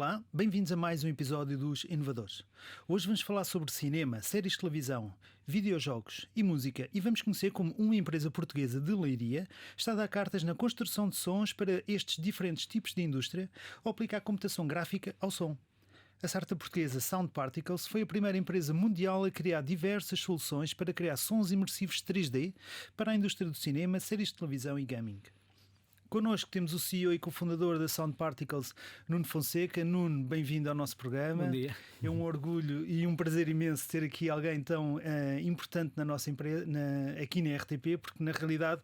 Olá, bem-vindos a mais um episódio dos Inovadores. Hoje vamos falar sobre cinema, séries de televisão, videojogos e música e vamos conhecer como uma empresa portuguesa de Leiria está a dar cartas na construção de sons para estes diferentes tipos de indústria ou aplicar computação gráfica ao som. A startup portuguesa Sound Particles foi a primeira empresa mundial a criar diversas soluções para criar sons imersivos 3D para a indústria do cinema, séries de televisão e gaming. Connosco temos o CEO e cofundador da Sound Particles, Nuno Fonseca. Nuno, bem-vindo ao nosso programa. Bom dia. É um orgulho e um prazer imenso ter aqui alguém tão importante na nossa empresa, aqui na RTP, porque na realidade,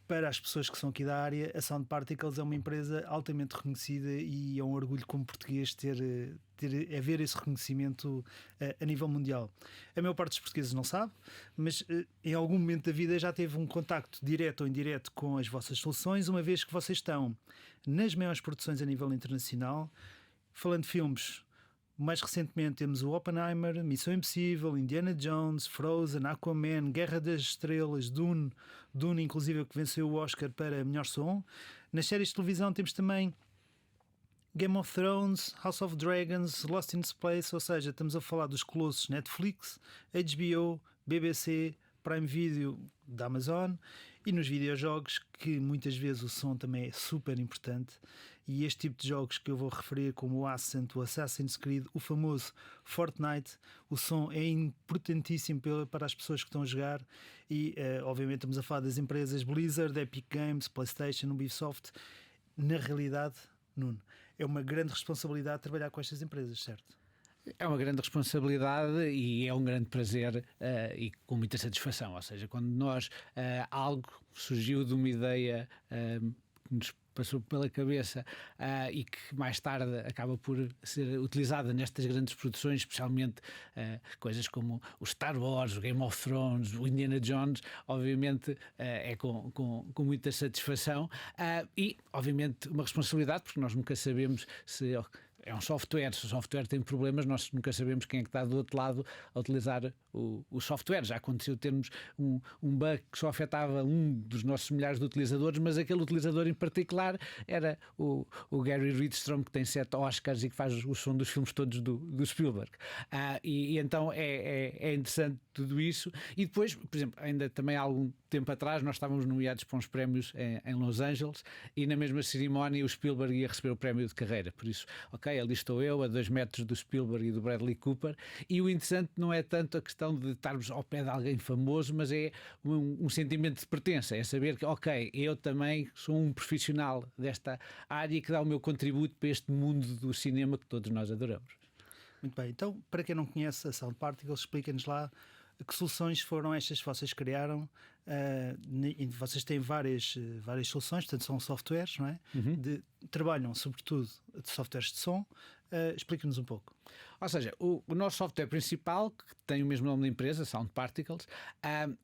para as pessoas que são aqui da área, a Sound Particles é uma empresa altamente reconhecida e é um orgulho como português haver esse reconhecimento a nível mundial. A maior parte dos portugueses não sabe, mas em algum momento da vida já teve um contacto direto ou indireto com as vossas soluções, uma vez que vocês estão nas maiores produções a nível internacional. Falando de filmes, mais recentemente temos o Oppenheimer, Missão Impossível, Indiana Jones, Frozen, Aquaman, Guerra das Estrelas, Dune inclusive que venceu o Oscar para melhor som. Nas séries de televisão temos também Game of Thrones, House of Dragons, Lost in Space, ou seja, estamos a falar dos colossos Netflix, HBO, BBC, Prime Video da Amazon, e nos videojogos, que muitas vezes o som também é super importante, e este tipo de jogos que eu vou referir, como o Ascent, o Assassin's Creed, o famoso Fortnite, o som é importantíssimo para as pessoas que estão a jogar, e obviamente estamos a falar das empresas Blizzard, Epic Games, PlayStation, Ubisoft. Na realidade, Nuno, é uma grande responsabilidade trabalhar com estas empresas, certo? É uma grande responsabilidade e é um grande prazer e com muita satisfação. Ou seja, quando algo surgiu de uma ideia que nos passou pela cabeça e que mais tarde acaba por ser utilizada nestas grandes produções, especialmente coisas como o Star Wars, o Game of Thrones, o Indiana Jones, obviamente é com muita satisfação e obviamente uma responsabilidade, porque nós nunca sabemos se é um software, se o software tem problemas, nós nunca sabemos quem é que está do outro lado a utilizar o software. Já aconteceu termos um bug que só afetava um dos nossos milhares de utilizadores, mas aquele utilizador em particular era o Gary Ridstrom, que tem 7 Oscars e que faz o som dos filmes todos do Spielberg. E então é interessante tudo isso. E depois, por exemplo, ainda também há algum tempo atrás, nós estávamos nomeados para uns prémios em Los Angeles e na mesma cerimónia o Spielberg ia receber o prémio de carreira. Por isso, ok, ali estou eu a 2 metros do Spielberg e do Bradley Cooper, e o interessante não é tanto a questão de estarmos ao pé de alguém famoso, mas é um sentimento de pertença, é saber que, ok, eu também sou um profissional desta área que dá o meu contributo para este mundo do cinema que todos nós adoramos. Muito bem, então para quem não conhece a Sound Particles, explica-nos lá que soluções foram estas que vocês criaram. Vocês têm várias soluções, portanto são softwares, não é? Trabalham sobretudo de softwares de som. Explica-nos um pouco. Ou seja, o nosso software principal, que tem o mesmo nome da empresa, Sound Particles,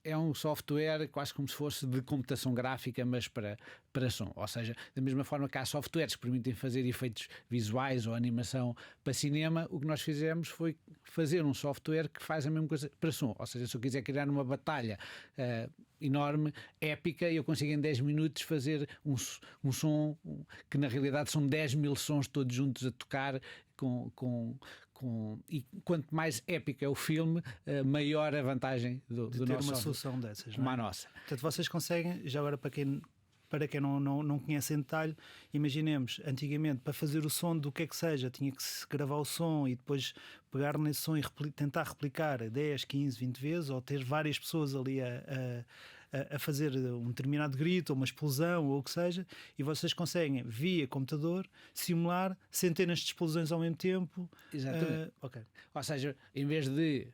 é um software quase como se fosse de computação gráfica, mas para som. Ou seja, da mesma forma que há softwares que permitem fazer efeitos visuais ou animação para cinema, o que nós fizemos foi fazer um software que faz a mesma coisa para som. Ou seja, se eu quiser criar uma batalha enorme, épica, eu consigo em 10 minutos fazer um som que na realidade são 10.000 sons todos juntos a tocar e quanto mais épico é o filme, maior a vantagem do ter nosso uma solução dessas, como não é? a nossa. Portanto, vocês conseguem, já agora para quem não conhece em detalhe, imaginemos, antigamente para fazer o som do que é que seja, tinha que se gravar o som e depois pegar nesse som e tentar replicar 10, 15, 20 vezes, ou ter várias pessoas ali a fazer um determinado grito, ou uma explosão, ou o que seja, e vocês conseguem, via computador, simular centenas de explosões ao mesmo tempo. Exatamente. Okay. Ou seja, em vez de,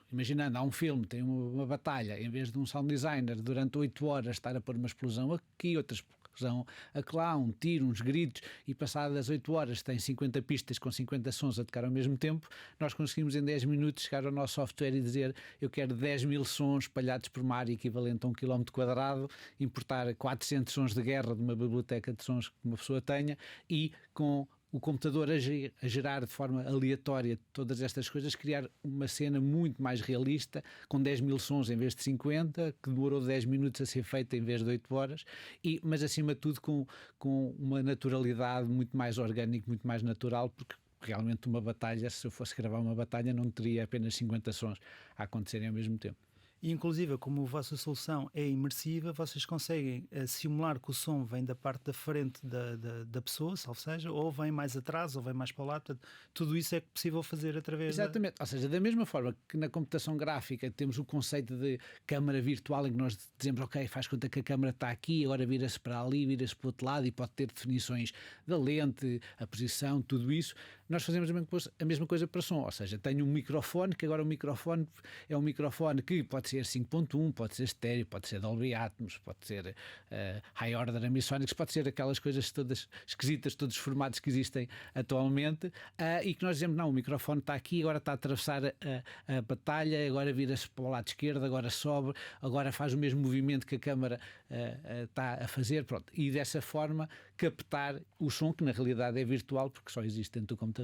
imaginando, há um filme, tem uma batalha, em vez de um sound designer durante 8 horas estar a pôr uma explosão aqui, outra explosão acolá, um tiro, uns gritos, e passadas 8 horas tem 50 pistas com 50 sons a tocar ao mesmo tempo, nós conseguimos em 10 minutos chegar ao nosso software e dizer: eu quero 10.000 sons espalhados por uma área equivalente a 1 km², importar 400 sons de guerra de uma biblioteca de sons que uma pessoa tenha, e com o computador a gerar de forma aleatória todas estas coisas, criar uma cena muito mais realista, com 10 mil sons em vez de 50, que demorou 10 minutos a ser feita em vez de 8 horas, mas acima de tudo com uma naturalidade muito mais orgânica, muito mais natural, porque realmente uma batalha, se eu fosse gravar uma batalha, não teria apenas 50 sons a acontecerem ao mesmo tempo. E inclusive, como a vossa solução é imersiva, vocês conseguem simular que o som vem da parte da frente da pessoa, salvo seja, ou vem mais atrás, ou vem mais para o lado. Portanto, tudo isso é possível fazer através Exatamente, ou seja, da mesma forma que na computação gráfica temos o conceito de câmara virtual, em que nós dizemos, ok, faz conta que a câmara está aqui, agora vira-se para ali, vira-se para o outro lado, e pode ter definições da lente, a posição, tudo isso. Nós fazemos a mesma coisa para som, ou seja, tenho um microfone, que agora o microfone é um microfone que pode ser 5.1, pode ser estéreo, pode ser Dolby Atmos, pode ser High Order Ambisonics, pode ser aquelas coisas todas esquisitas, todos os formatos que existem atualmente, e que nós dizemos, não, o microfone está aqui, agora está a atravessar a batalha, agora vira-se para o lado esquerdo, agora sobe, agora faz o mesmo movimento que a câmara está a fazer, pronto, e dessa forma captar o som, que na realidade é virtual, porque só existe dentro do computador.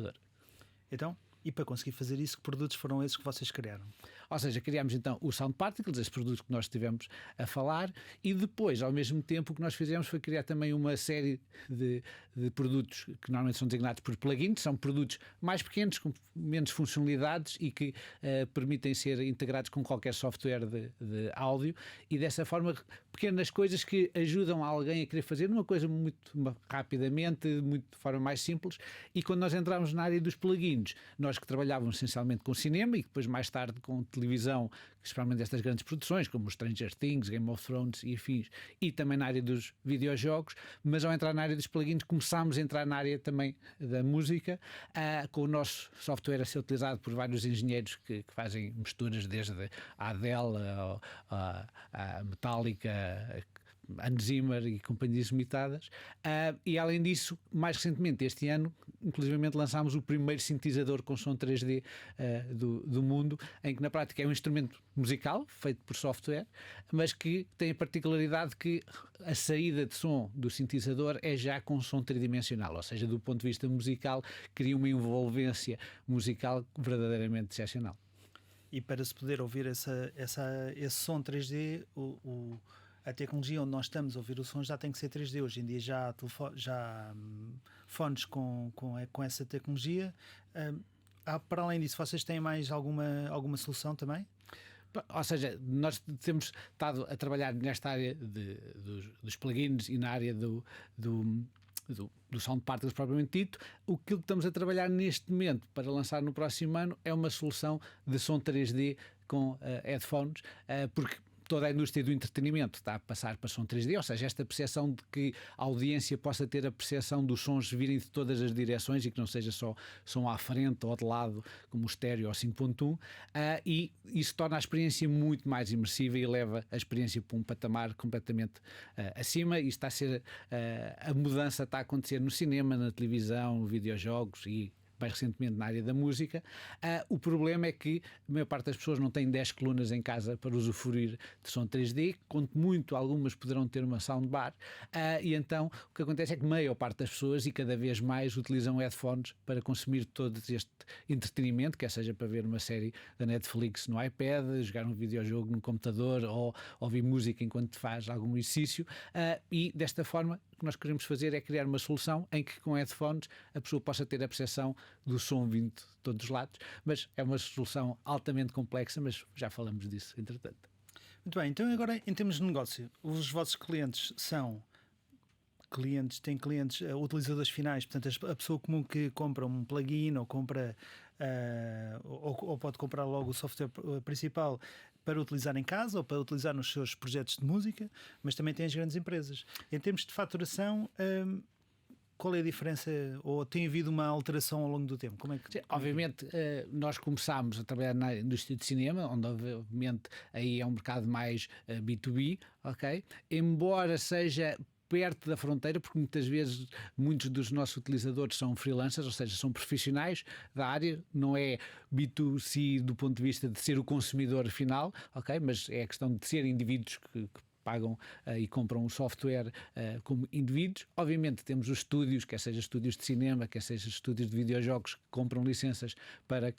Então, e para conseguir fazer isso, que produtos foram esses que vocês criaram? Ou seja, criámos então o Sound Particles, esse produto que nós estivemos a falar, e depois, ao mesmo tempo, o que nós fizemos foi criar também uma série de produtos que normalmente são designados por plugins, são produtos mais pequenos, com menos funcionalidades e que permitem ser integrados com qualquer software de áudio, e dessa forma, pequenas coisas que ajudam alguém a querer fazer uma coisa muito rapidamente, de forma mais simples. E quando nós entramos na área dos plugins, nós que trabalhávamos essencialmente com cinema e depois mais tarde com televisão, especialmente destas grandes produções como Stranger Things, Game of Thrones e afins, e também na área dos videojogos, mas ao entrar na área dos plugins começámos a entrar na área também da música, com o nosso software a ser utilizado por vários engenheiros que fazem misturas desde a Adele, a Metallica, Hans Zimmer e companhias limitadas, e além disso, mais recentemente este ano, inclusivamente lançámos o primeiro sintetizador com som 3D do mundo, em que na prática é um instrumento musical feito por software, mas que tem a particularidade que a saída de som do sintetizador é já com som tridimensional, ou seja, do ponto de vista musical cria uma envolvência musical verdadeiramente excepcional. E para se poder ouvir esse som 3D, a tecnologia onde nós estamos a ouvir o som já tem que ser 3D. Hoje em dia já há fones com essa tecnologia. Para além disso, vocês têm mais alguma solução também? Ou seja, nós temos estado a trabalhar nesta área dos plugins e na área do Sound Particles propriamente dito. O que estamos a trabalhar neste momento para lançar no próximo ano é uma solução de som 3D com headphones, porque toda a indústria do entretenimento está a passar para som 3D, ou seja, esta percepção de que a audiência possa ter a percepção dos sons virem de todas as direções e que não seja só som à frente ou de lado, como o estéreo ou 5.1, e isso torna a experiência muito mais imersiva e leva a experiência para um patamar completamente acima. E está a ser a mudança está a acontecer no cinema, na televisão, videojogos e mais recentemente na área da música. O problema é que a maior parte das pessoas não tem 10 colunas em casa para usufruir de som 3D, quanto muito algumas poderão ter uma soundbar, e então o que acontece é que a maior parte das pessoas e cada vez mais utilizam headphones para consumir todo este entretenimento, quer seja para ver uma série da Netflix no iPad, jogar um videojogo no computador ou ouvir música enquanto faz algum exercício, e desta forma o que nós queremos fazer é criar uma solução em que com headphones a pessoa possa ter a percepção do som vindo de todos os lados, mas é uma solução altamente complexa, mas já falamos disso entretanto. Muito bem, então agora em termos de negócio, os vossos clientes têm clientes utilizadores finais, portanto a pessoa comum que compra um plugin ou compra ou pode comprar logo o software principal para utilizar em casa ou para utilizar nos seus projetos de música, mas também tem as grandes empresas. Em termos de faturação, qual é a diferença? Ou tem havido uma alteração ao longo do tempo? Obviamente, nós começámos a trabalhar na indústria de cinema, onde obviamente aí é um mercado mais B2B, ok? Embora seja perto da fronteira, porque muitas vezes muitos dos nossos utilizadores são freelancers, ou seja, são profissionais da área, não é B2C do ponto de vista de ser o consumidor final, ok? Mas é a questão de ser indivíduos que pagam e compram o software como indivíduos. Obviamente temos os estúdios, quer seja estúdios de cinema, quer seja estúdios de videojogos, que compram licenças para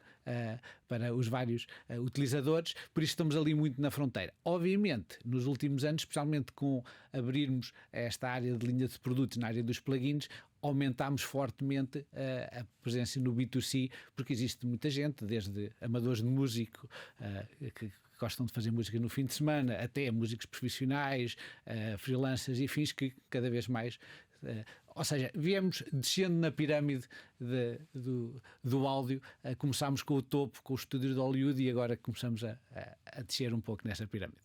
os vários utilizadores, por isso estamos ali muito na fronteira. Obviamente, nos últimos anos, especialmente com abrirmos esta área de linha de produtos na área dos plugins, aumentámos fortemente a presença no B2C, porque existe muita gente, desde amadores de músico que gostam de fazer música no fim de semana, até músicos profissionais, freelancers e fins, que cada vez mais... ou seja, viemos descendo na pirâmide do áudio, começámos com o topo, com os estúdios de Hollywood, e agora começamos a descer um pouco nessa pirâmide.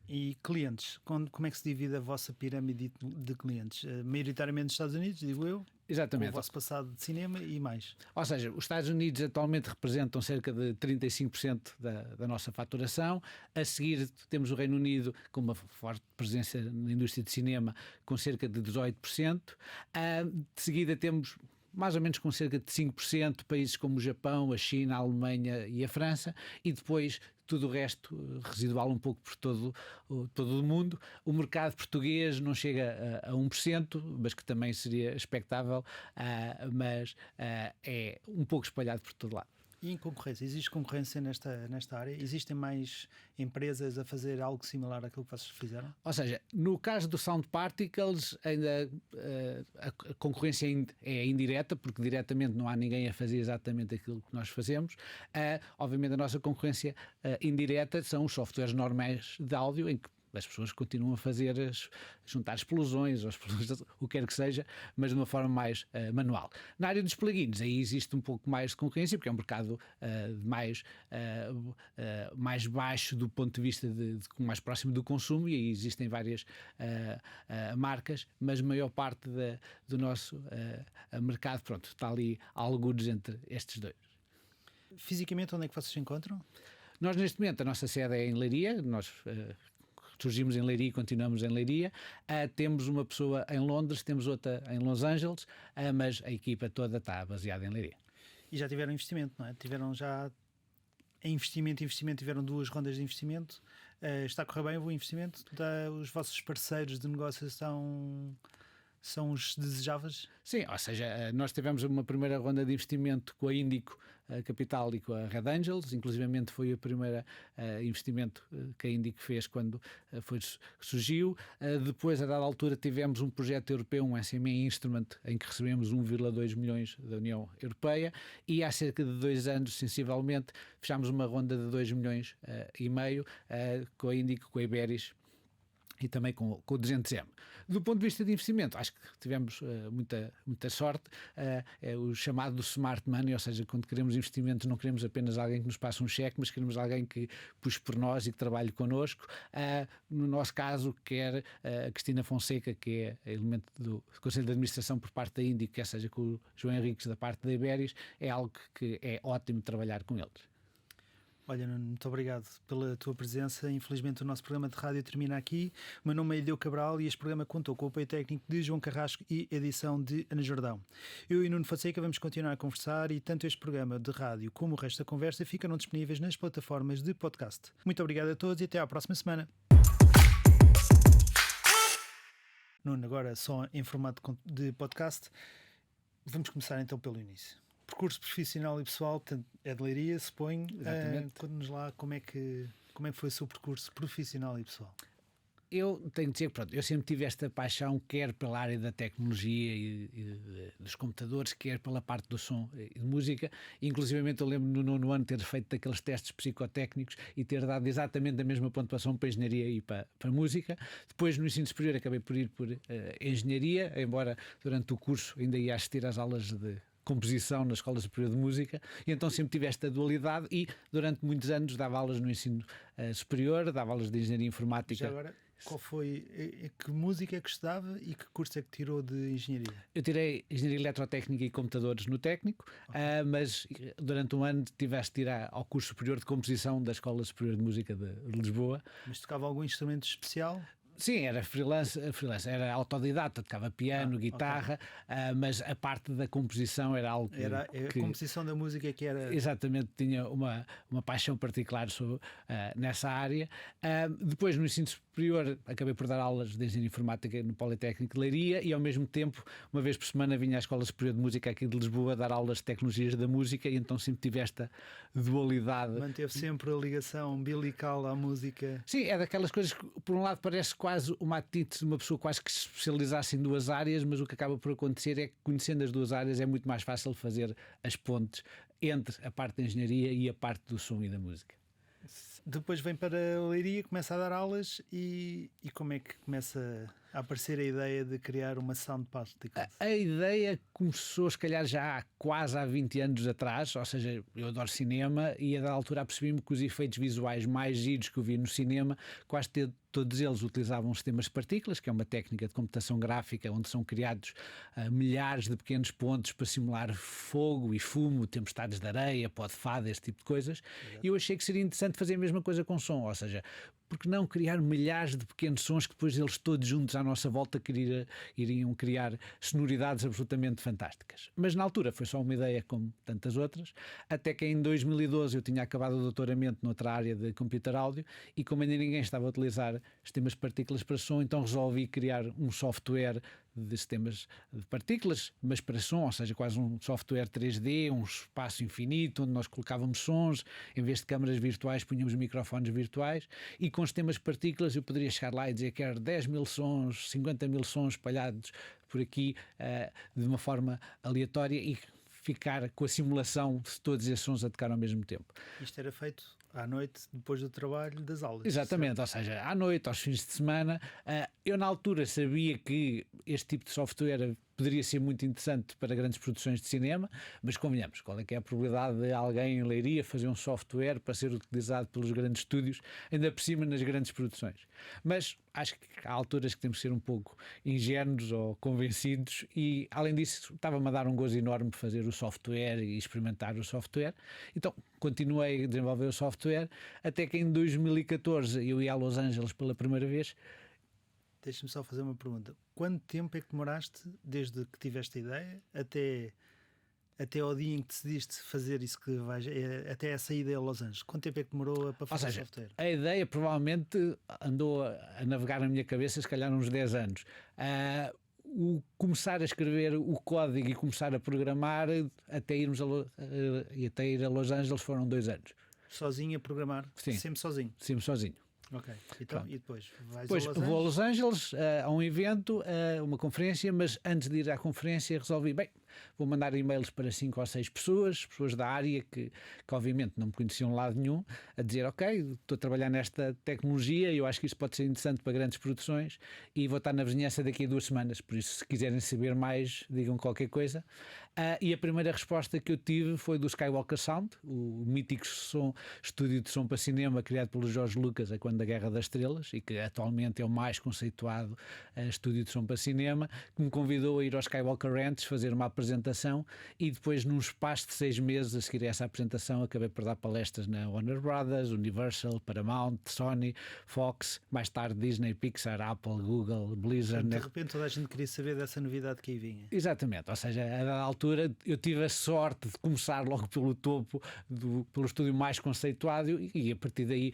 E clientes, como é que se divide a vossa pirâmide de clientes? Maioritariamente nos Estados Unidos, digo eu. Exatamente. Com o vosso passado de cinema e mais. Ou seja, os Estados Unidos atualmente representam cerca de 35% da nossa faturação. A seguir temos o Reino Unido com uma forte presença na indústria de cinema, com cerca de 18%. De seguida temos mais ou menos com cerca de 5%, países como o Japão, a China, a Alemanha e a França, e depois tudo o resto residual um pouco por todo o mundo. O mercado português não chega a 1%, mas que também seria expectável, mas é um pouco espalhado por todo lado. E em concorrência? Existe concorrência nesta área? Existem mais empresas a fazer algo similar àquilo que vocês fizeram? Ou seja, no caso do Sound Particles, ainda a concorrência é indireta, porque diretamente não há ninguém a fazer exatamente aquilo que nós fazemos. Obviamente a nossa concorrência indireta são os softwares normais de áudio, em que as pessoas continuam a fazer, juntar explosões, ou o que quer que seja, mas de uma forma mais manual. Na área dos plugins, aí existe um pouco mais de concorrência, porque é um mercado mais baixo do ponto de vista mais próximo do consumo, e aí existem várias marcas, mas a maior parte do nosso mercado, pronto, está ali algures entre estes dois. Fisicamente, onde é que vocês se encontram? Nós, neste momento, a nossa sede é em Leiria. Nós surgimos em Leiria e continuamos em Leiria. Temos uma pessoa em Londres, temos outra em Los Angeles, mas a equipa toda está baseada em Leiria. E já tiveram investimento, não é? Tiveram já investimento, tiveram 2 rondas de investimento. Está a correr bem o investimento? Os vossos parceiros de negócio são os desejáveis? Sim, ou seja, nós tivemos uma primeira ronda de investimento com a Índico Capital e com a Red Angels, inclusivamente foi o primeiro investimento que a Índico fez quando surgiu. Depois, a dada altura, tivemos um projeto europeu, um SME Instrument, em que recebemos 1,2 milhões da União Europeia, e há cerca de 2 anos, sensivelmente, fechámos uma ronda de 2 milhões e meio com a Índico, com a Iberis e também com o 200M. Do ponto de vista de investimento, acho que tivemos muita sorte. É o chamado do smart money, ou seja, quando queremos investimentos não queremos apenas alguém que nos passe um cheque, mas queremos alguém que puxe por nós e que trabalhe connosco. No nosso caso, quer a Cristina Fonseca, que é elemento do Conselho de Administração por parte da Índico, quer seja com o João Henriques da parte da Iberis, é algo que é ótimo trabalhar com eles. Olha, Nuno, muito obrigado pela tua presença. Infelizmente o nosso programa de rádio termina aqui. O meu nome é Eudeu Cabral e este programa contou com o apoio técnico de João Carrasco e edição de Ana Jordão. Eu e Nuno Fonseca vamos continuar a conversar, e tanto este programa de rádio como o resto da conversa ficarão disponíveis nas plataformas de podcast. Muito obrigado a todos e até à próxima semana. Nuno, agora só em formato de podcast. Vamos começar então pelo início. Percurso profissional e pessoal, portanto, é de Leiria, suponho. Conte-nos lá como é que foi o seu percurso profissional e pessoal. Eu tenho de dizer que, pronto, eu sempre tive esta paixão, quer pela área da tecnologia e dos computadores, quer pela parte do som e de música. Inclusivamente eu lembro no 9º ano ter feito daqueles testes psicotécnicos e ter dado exatamente a mesma pontuação para engenharia e para música. Depois, no ensino superior, acabei por ir por engenharia, embora durante o curso ainda ia assistir às aulas de composição na Escola Superior de Música, e então sempre tive esta dualidade, e durante muitos anos dava aulas no ensino superior, dava aulas de engenharia informática. Já agora, qual foi, que música é que estudava e que curso é que tirou de engenharia? Eu tirei engenharia eletrotécnica e computadores no técnico, mas durante um ano tiveste de ir ao curso superior de composição da Escola Superior de Música de Lisboa. Mas tocava algum instrumento especial? Sim, era freelance, era autodidata, tocava piano, guitarra, mas a parte da composição era algo que... Era a composição da música que era... Exatamente, tinha uma paixão particular nessa área. Depois, no ensino superior, acabei por dar aulas de engenharia informática no Politécnico de Leiria e, ao mesmo tempo, uma vez por semana vinha à Escola Superior de Música aqui de Lisboa dar aulas de tecnologias da música e então sempre tive esta dualidade. Manteve sempre a ligação umbilical à música. Sim, é daquelas coisas que, por um lado, parece quase uma atitude de uma pessoa quase que se especializasse em duas áreas, mas o que acaba por acontecer é que, conhecendo as duas áreas, é muito mais fácil fazer as pontes entre a parte da engenharia e a parte do som e da música. Depois vem para a Leiria, começa a dar aulas e como é que começa a aparecer a ideia de criar uma Sound Particles? A ideia começou, se calhar, já quase há 20 anos atrás, ou seja, eu adoro cinema e a da altura apercebi-me que os efeitos visuais mais giros que eu vi no cinema, quase todos eles utilizavam sistemas de partículas, que é uma técnica de computação gráfica onde são criados milhares de pequenos pontos para simular fogo e fumo, tempestades de areia, pó de fada, esse tipo de coisas. E eu achei que seria interessante fazer a mesma coisa com som, ou seja, porque não criar milhares de pequenos sons que depois eles todos juntos à nossa volta iriam criar sonoridades absolutamente fantásticas. Mas na altura foi só uma ideia como tantas outras, até que em 2012 eu tinha acabado o doutoramento noutra área de computer áudio e como ainda ninguém estava a utilizar sistemas de partículas para som, então resolvi criar um software de sistemas de partículas, mas para som, ou seja, quase um software 3D, um espaço infinito onde nós colocávamos sons, em vez de câmaras virtuais punhamos microfones virtuais e com sistemas de partículas eu poderia chegar lá e dizer que quero 10 mil sons, 50 mil sons espalhados por aqui de uma forma aleatória e ficar com a simulação de todos esses sons a tocar ao mesmo tempo. Isto era feito à noite, depois do trabalho, das aulas. Exatamente, ou seja, à noite, aos fins de semana. Eu na altura sabia que este tipo de software poderia ser muito interessante para grandes produções de cinema, mas convenhamos, qual é que é a probabilidade de alguém em Leiria fazer um software para ser utilizado pelos grandes estúdios, ainda por cima nas grandes produções? Mas acho que há alturas que temos que ser um pouco ingênuos ou convencidos e, além disso, estava-me a dar um gozo enorme fazer o software e experimentar o software. Então, continuei a desenvolver o software, até que em 2014 eu ia a Los Angeles pela primeira vez. Deixa-me só fazer uma pergunta. Quanto tempo é que demoraste desde que tiveste a ideia até ao dia em que decidiste fazer isso que vais, até essa ida a Los Angeles? Quanto tempo é que demorou para fazer o software? A ideia provavelmente andou a navegar na minha cabeça se calhar uns 10 anos. O começar a escrever o código e começar a programar até ir a Los Angeles foram 2 anos. Sozinho a programar? Sim. Sempre sozinho? Sempre sozinho. Ok, então, e depois vais depois a Los Angeles? Vou a Los Angeles a um evento, a uma conferência, mas antes de ir à conferência resolvi, vou mandar e-mails para 5 ou 6 pessoas da área que obviamente não me conheciam de lado nenhum, a dizer ok, estou a trabalhar nesta tecnologia e eu acho que isso pode ser interessante para grandes produções e vou estar na vizinhança daqui a 2 semanas, por isso se quiserem saber mais, digam qualquer coisa. E a primeira resposta que eu tive foi do Skywalker Sound, o mítico estúdio de som para cinema criado pelo George Lucas a quando da Guerra das Estrelas e que atualmente é o mais conceituado estúdio de som para cinema, que me convidou a ir ao Skywalker Ranch fazer uma apresentação e depois num espaço de 6 meses a seguir a essa apresentação acabei por dar palestras na Warner Brothers, Universal, Paramount, Sony, Fox, mais tarde Disney, Pixar, Apple, Google, Blizzard. De repente toda a gente queria saber dessa novidade que aí vinha. Exatamente, ou seja, a dada altura eu tive a sorte de começar logo pelo topo, pelo estúdio mais conceituado e a partir daí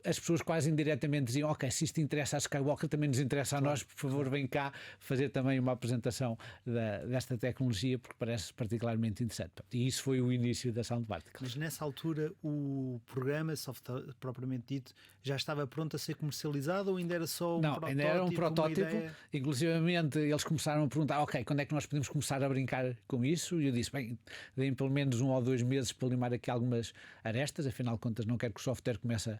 as pessoas quase indiretamente diziam ok, se isto interessa a Skywalker também nos interessa a nós, por favor vem cá fazer também uma apresentação desta tecnologia porque parece particularmente interessante. E isso foi o início da Sound Particles. Mas nessa altura o programa, software propriamente dito, já estava pronto a ser comercializado ou ainda era só um protótipo? Não, ainda era um protótipo, inclusivamente eles começaram a perguntar ok, quando é que nós podemos começar a brincar com isso? E eu disse, deem pelo menos 1 ou 2 meses para limar aqui algumas arestas, afinal de contas não quero que o software comece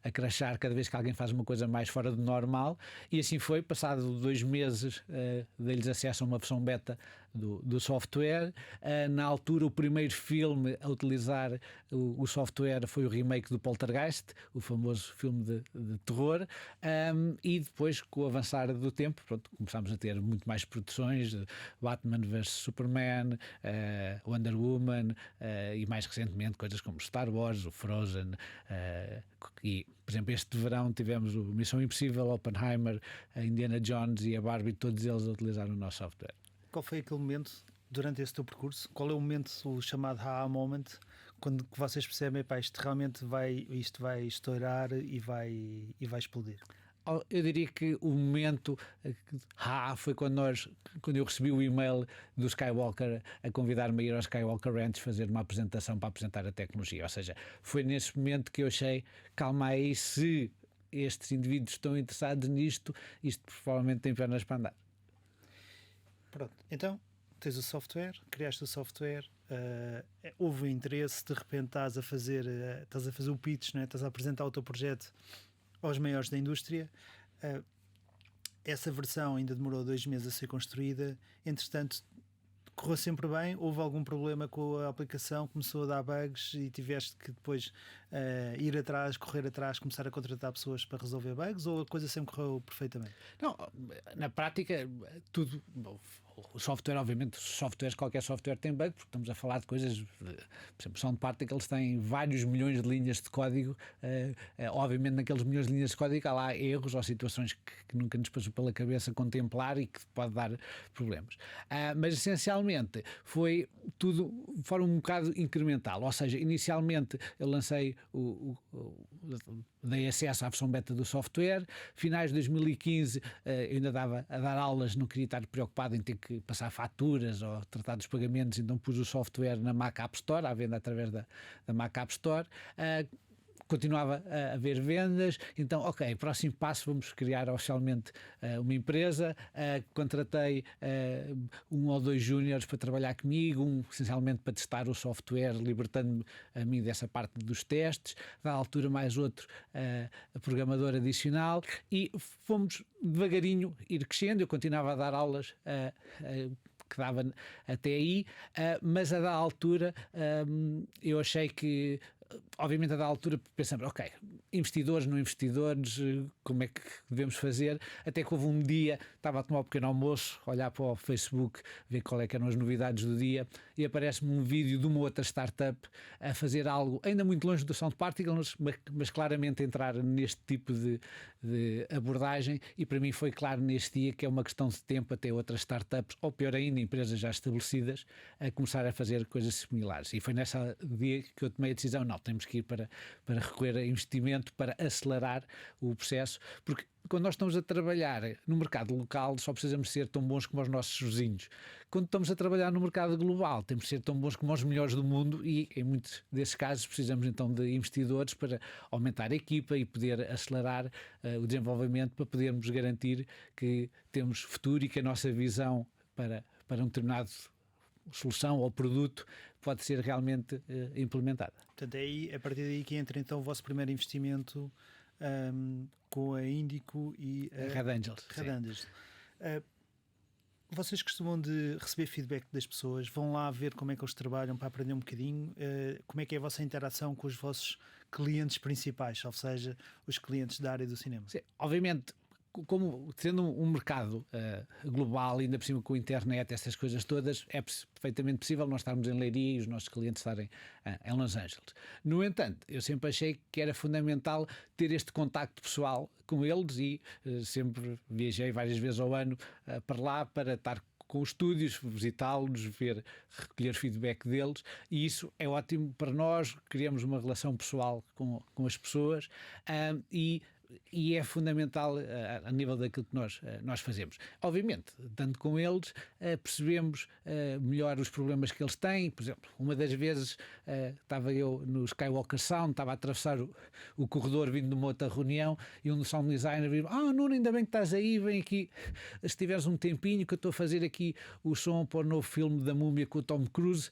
a crashar cada vez que alguém faz uma coisa mais fora do normal e assim foi, passado 2 meses dei-lhes acesso a uma versão beta do software. Na altura, o primeiro filme a utilizar o software foi o remake do Poltergeist, o famoso filme de terror, e depois, com o avançar do tempo, pronto, começámos a ter muito mais produções, Batman vs Superman, Wonder Woman, e mais recentemente coisas como Star Wars, o Frozen, e, por exemplo, este verão tivemos o Missão Impossível, Oppenheimer, a Indiana Jones e a Barbie, todos eles a utilizar o nosso software. Qual foi aquele momento durante esse teu percurso? Qual é o momento, o chamado aha moment, quando que vocês percebem, pá, isto realmente vai estourar e vai explodir? Eu diria que o momento foi quando eu recebi o e-mail do Skywalker a convidar-me a ir ao Skywalker Ranch fazer uma apresentação para apresentar a tecnologia. Ou seja, foi nesse momento que eu achei, calma aí, se estes indivíduos estão interessados nisto, isto provavelmente tem pernas para andar. Pronto, então tens o software, criaste o software, houve interesse, de repente estás a fazer o pitch, né? Estás a apresentar o teu projeto aos maiores da indústria. Essa versão ainda demorou 2 meses a ser construída. Entretanto, correu sempre bem? Houve algum problema com a aplicação? Começou a dar bugs e tiveste que depois ir atrás, correr atrás, começar a contratar pessoas para resolver bugs? Ou a coisa sempre correu perfeitamente? Não, na prática, tudo. O software, obviamente, qualquer software tem bug, porque estamos a falar de coisas, por exemplo, Sound Particles tem vários milhões de linhas de código, obviamente naqueles milhões de linhas de código há lá erros ou situações que nunca nos passou pela cabeça contemplar e que pode dar problemas. Mas essencialmente foi tudo de forma um bocado incremental, ou seja, inicialmente eu lancei dei acesso à versão beta do software, finais de 2015 eu ainda dava a dar aulas, não queria estar preocupado em ter que passar faturas ou tratar dos pagamentos, então pus o software na Mac App Store, à venda através da Mac App Store. Continuava a haver vendas, então ok, próximo passo, vamos criar oficialmente uma empresa. Contratei 1 ou 2 júniores para trabalhar comigo, essencialmente para testar o software, libertando-me a mim dessa parte dos testes, da altura mais outro programador adicional, e fomos devagarinho ir crescendo. Eu continuava a dar aulas que dava até aí, mas a da altura eu achei que, obviamente a da altura pensamos, ok, investidores, não investidores, como é que devemos fazer? Até que houve um dia, estava a tomar um pequeno almoço, olhar para o Facebook, ver qual é que eram as novidades do dia, e aparece-me um vídeo de uma outra startup a fazer algo ainda muito longe do Sound Particles, mas claramente entrar neste tipo de abordagem, e para mim foi claro neste dia que é uma questão de tempo até outras startups, ou pior ainda, empresas já estabelecidas, a começar a fazer coisas similares. E foi nessa dia que eu tomei a decisão, não, temos que ir para recorrer a investimento para acelerar o processo, porque quando nós estamos a trabalhar no mercado local só precisamos ser tão bons como os nossos vizinhos. Quando estamos a trabalhar no mercado global temos de ser tão bons como os melhores do mundo, e em muitos desses casos precisamos então de investidores para aumentar a equipa e poder acelerar o desenvolvimento, para podermos garantir que temos futuro e que a nossa visão para um determinado solução ou produto pode ser realmente implementada. Portanto, é a partir daí que entra então o vosso primeiro investimento com a Índico e a Red Angels. Red Angels. Vocês costumam de receber feedback das pessoas? Vão lá ver como é que eles trabalham para aprender um bocadinho? Como é que é a vossa interação com os vossos clientes principais, ou seja, os clientes da área do cinema? Sim, obviamente, como sendo um mercado global, ainda por cima com a internet, essas coisas todas, é perfeitamente possível nós estarmos em Leiria e os nossos clientes estarem em Los Angeles. No entanto, eu sempre achei que era fundamental ter este contacto pessoal com eles, e sempre viajei várias vezes ao ano para lá para estar com os estúdios, visitá-los, recolher feedback deles, e isso é ótimo para nós, criamos uma relação pessoal com as pessoas, e é fundamental a nível daquilo que nós fazemos. Obviamente, tanto com eles, percebemos melhor os problemas que eles têm. Por exemplo, uma das vezes estava eu no Skywalker Sound, estava a atravessar o corredor vindo de uma outra reunião, e um sound designer viu: Nuno, ainda bem que estás aí, vem aqui, se tiveres um tempinho, que eu estou a fazer aqui o som para o novo filme da Múmia com o Tom Cruise,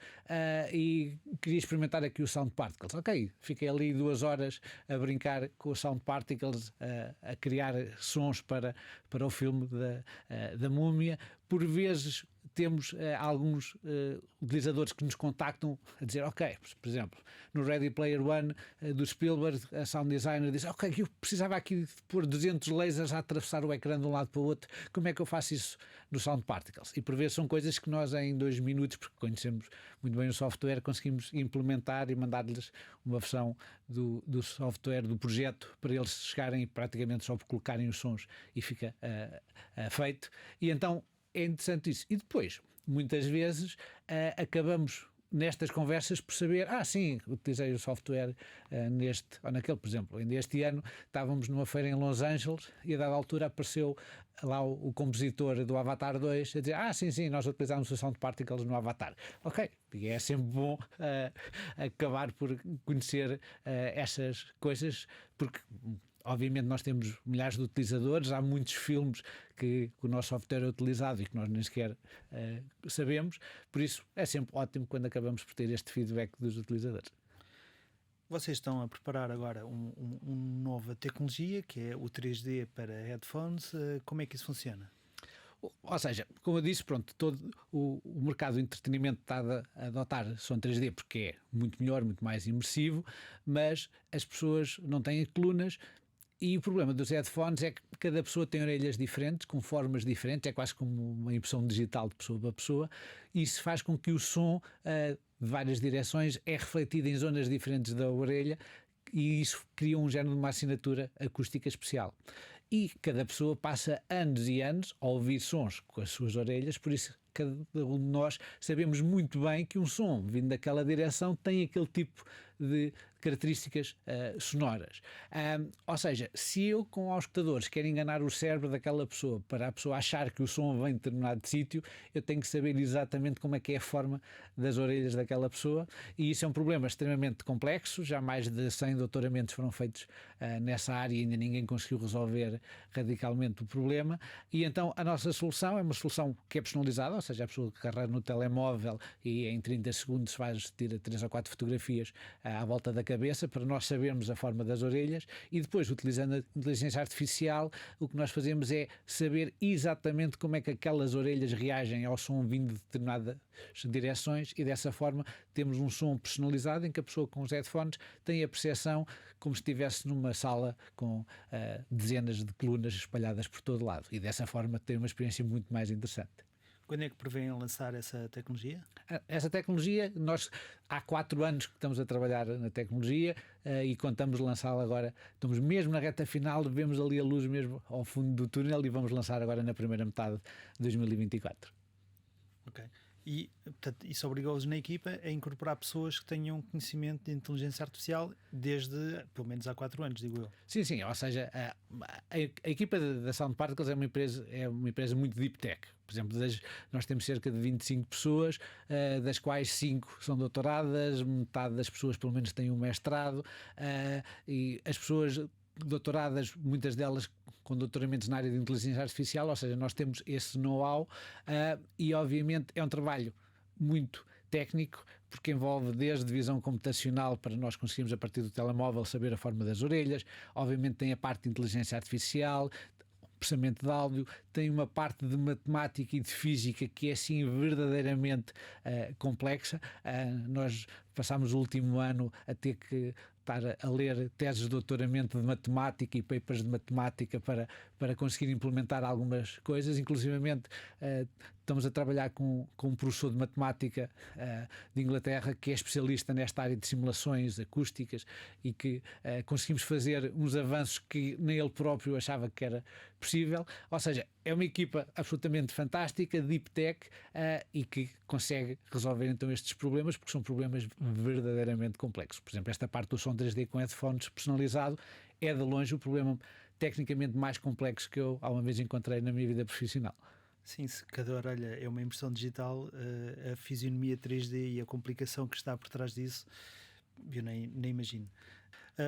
e queria experimentar aqui o Sound Particles. Ok, fiquei ali 2 horas a brincar com o Sound Particles, a criar sons para o filme da Múmia. Por vezes temos alguns utilizadores que nos contactam a dizer, ok, por exemplo, no Ready Player One do Spielberg, a sound designer diz, ok, eu precisava aqui de pôr 200 lasers a atravessar o ecrã de um lado para o outro, como é que eu faço isso no Sound Particles? E por vezes são coisas que nós em 2 minutos, porque conhecemos muito bem o software, conseguimos implementar e mandar-lhes uma versão do software, do projeto, para eles chegarem praticamente só por colocarem os sons e fica feito. E então é interessante isso. E depois, muitas vezes, acabamos nestas conversas por saber, sim, utilizei o software neste ou naquele, por exemplo. Ainda este ano estávamos numa feira em Los Angeles e a dada altura apareceu lá o compositor do Avatar 2 a dizer, sim, nós utilizámos o Sound Particles no Avatar. Ok, e é sempre bom acabar por conhecer essas coisas, porque obviamente nós temos milhares de utilizadores, há muitos filmes que o nosso software é utilizado e que nós nem sequer sabemos, por isso é sempre ótimo quando acabamos por ter este feedback dos utilizadores. Vocês estão a preparar agora uma nova tecnologia, que é o 3D para headphones. Como é que isso funciona? Ou seja, como eu disse, pronto, todo o mercado do entretenimento está a adotar som 3D porque é muito melhor, muito mais imersivo, mas as pessoas não têm colunas. E o problema dos headphones é que cada pessoa tem orelhas diferentes, com formas diferentes, é quase como uma impressão digital de pessoa para pessoa, e isso faz com que o som de várias direções é refletido em zonas diferentes da orelha, e isso cria um género de uma assinatura acústica especial. E cada pessoa passa anos e anos a ouvir sons com as suas orelhas, por isso cada um de nós sabemos muito bem que um som vindo daquela direção tem aquele tipo de características sonoras. Ou seja, se eu com auscultadores quero enganar o cérebro daquela pessoa para a pessoa achar que o som vem de determinado sítio, eu tenho que saber exatamente como é que é a forma das orelhas daquela pessoa, e isso é um problema extremamente complexo. Já mais de 100 doutoramentos foram feitos nessa área e ainda ninguém conseguiu resolver radicalmente o problema. E então a nossa solução é uma solução que é personalizada, ou seja, a pessoa que carrega no telemóvel e em 30 segundos tira 3 ou 4 fotografias à volta da cabeça para nós sabermos a forma das orelhas, e depois, utilizando a inteligência artificial, o que nós fazemos é saber exatamente como é que aquelas orelhas reagem ao som vindo de determinadas direções, e dessa forma temos um som personalizado em que a pessoa com os headphones tem a percepção como se estivesse numa sala com dezenas de colunas espalhadas por todo lado, e dessa forma tem uma experiência muito mais interessante. Quando é que prevêem lançar essa tecnologia? Essa tecnologia, nós há 4 anos que estamos a trabalhar na tecnologia e contamos lançá-la agora. Estamos mesmo na reta final, vemos ali a luz mesmo ao fundo do túnel e vamos lançar agora na primeira metade de 2024. Ok. E, portanto, isso obrigou-os na equipa a incorporar pessoas que tenham conhecimento de inteligência artificial desde, pelo menos há 4 anos, digo eu. Sim, ou seja, a equipa da Sound Particles é uma empresa muito deep tech. Por exemplo, nós temos cerca de 25 pessoas, das quais 5 são doutoradas, metade das pessoas pelo menos têm um mestrado, e as pessoas doutoradas, muitas delas com doutoramentos na área de inteligência artificial, ou seja, nós temos esse know-how, e obviamente é um trabalho muito técnico, porque envolve desde visão computacional para nós conseguirmos a partir do telemóvel saber a forma das orelhas, obviamente tem a parte de inteligência artificial, processamento de áudio, tem uma parte de matemática e de física que é assim verdadeiramente complexa. Nós passámos o último ano a ter que estar a ler teses de doutoramento de matemática e papers de matemática para conseguir implementar algumas coisas, inclusivamente estamos a trabalhar com um professor de matemática de Inglaterra que é especialista nesta área de simulações acústicas e que conseguimos fazer uns avanços que nem ele próprio achava que era possível. Ou seja, é uma equipa absolutamente fantástica, deep tech, e que consegue resolver então estes problemas, porque são problemas verdadeiramente complexos. Por exemplo, esta parte do som 3D com headphones personalizado é de longe o problema tecnicamente mais complexo que eu alguma vez encontrei na minha vida profissional. Sim, se cada orelha é uma impressão digital, a fisionomia 3D e a complicação que está por trás disso, eu nem imagino.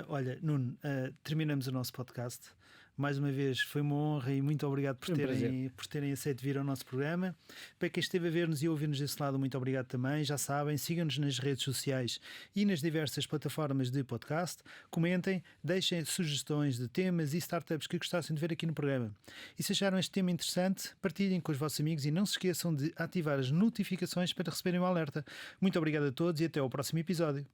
Olha, Nuno, terminamos o nosso podcast. Mais uma vez foi uma honra e muito obrigado por terem aceito vir ao nosso programa. Para quem esteve a ver-nos e a ouvir-nos desse lado, muito obrigado também. Já sabem, sigam-nos nas redes sociais e nas diversas plataformas de podcast. Comentem, deixem sugestões de temas e startups que gostassem de ver aqui no programa. E se acharam este tema interessante, partilhem com os vossos amigos e não se esqueçam de ativar as notificações para receberem o alerta. Muito obrigado a todos e até ao próximo episódio.